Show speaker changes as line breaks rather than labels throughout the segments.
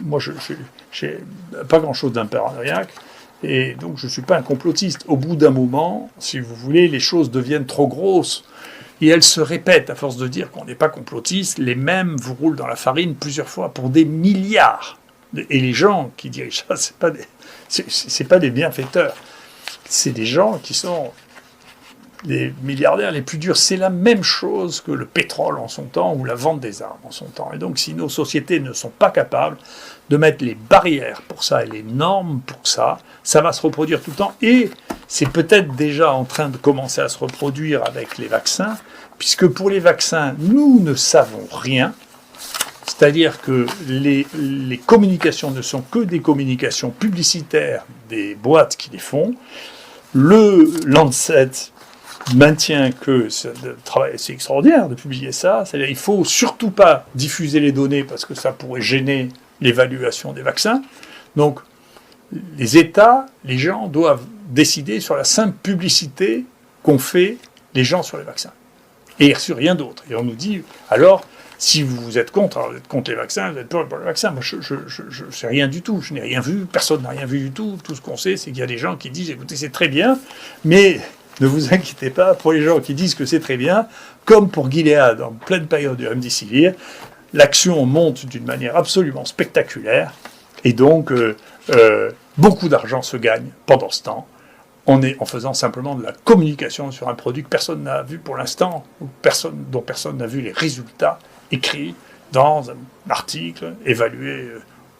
Moi, je n'ai pas grand-chose d'un paranoïaque, et donc je ne suis pas un complotiste. Au bout d'un moment, si vous voulez, les choses deviennent trop grosses, et elles se répètent, à force de dire qu'on n'est pas complotiste, les mêmes vous roulent dans la farine plusieurs fois pour des milliards. Et les gens qui dirigent ça, c'est pas des bienfaiteurs. C'est des gens qui sont les milliardaires les plus durs. C'est la même chose que le pétrole en son temps ou la vente des armes en son temps. Et donc, si nos sociétés ne sont pas capables de mettre les barrières pour ça et les normes pour ça, ça va se reproduire tout le temps. Et c'est peut-être déjà en train de commencer à se reproduire avec les vaccins, puisque pour les vaccins, nous ne savons rien. C'est-à-dire que les communications ne sont que des communications publicitaires des boîtes qui les font. Le Lancet maintient que c'est extraordinaire de publier ça. C'est-à-dire qu'il ne faut surtout pas diffuser les données parce que ça pourrait gêner l'évaluation des vaccins. Donc, les États, les gens doivent décider sur la simple publicité qu'ont fait les gens sur les vaccins. Et sur rien d'autre. Et on nous dit, alors, si vous êtes contre, alors vous êtes contre les vaccins, vous êtes pour les vaccins. Moi, je ne sais rien du tout. Je n'ai rien vu. Personne n'a rien vu du tout. Tout ce qu'on sait, c'est qu'il y a des gens qui disent, écoutez, c'est très bien, mais ne vous inquiétez pas, pour les gens qui disent que c'est très bien, comme pour Gilead en pleine période du remdesivir, l'action monte d'une manière absolument spectaculaire, et donc beaucoup d'argent se gagne pendant ce temps, en faisant simplement de la communication sur un produit que personne n'a vu pour l'instant, ou dont personne n'a vu les résultats écrits dans un article évalué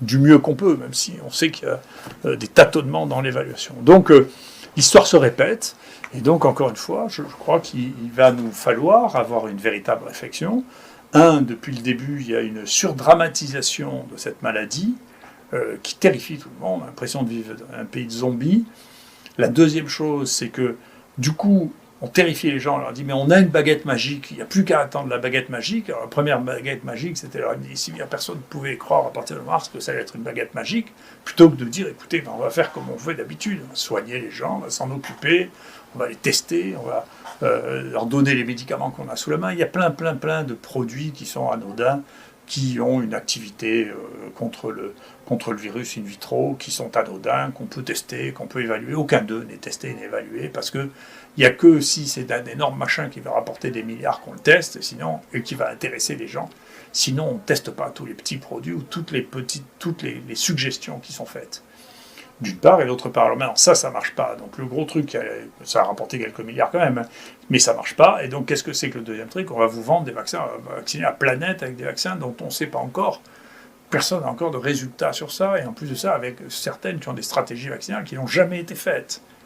du mieux qu'on peut, même si on sait qu'il y a des tâtonnements dans l'évaluation. Donc l'histoire se répète, et donc encore une fois, je crois qu'il va nous falloir avoir une véritable réflexion. Depuis le début, il y a une surdramatisation de cette maladie qui terrifie tout le monde, l'impression de vivre dans un pays de zombies. La deuxième chose, c'est que, du coup, on terrifie les gens, on leur dit « mais on a une baguette magique, il n'y a plus qu'à attendre la baguette magique ». Alors la première baguette magique, c'était leur remdesivir. Personne ne pouvait croire à partir de mars que ça allait être une baguette magique, plutôt que de dire « écoutez, on va faire comme on fait d'habitude, on va soigner les gens, on va s'en occuper, on va les tester, on va leur donner les médicaments qu'on a sous la main ». Il y a plein de produits qui sont anodins, qui ont une activité contre le virus in vitro, qui sont anodins, qu'on peut tester, qu'on peut évaluer. Aucun d'eux n'est testé ni évalué, parce qu'il n'y a que si c'est un énorme machin qui va rapporter des milliards qu'on le teste, et qui va intéresser les gens. Sinon, on ne teste pas tous les petits produits ou toutes les suggestions qui sont faites. D'une part, et d'autre part. Alors maintenant, ça ne marche pas. Donc le gros truc, ça a rapporté quelques milliards quand même, hein, mais ça ne marche pas. Et donc qu'est-ce que c'est que le deuxième truc ? On va vous vendre des vaccins, on va vacciner la planète avec des vaccins dont on ne sait pas encore. Personne n'a encore de résultats sur ça, et en plus de ça, avec certaines qui ont des stratégies vaccinales qui n'ont jamais été faites.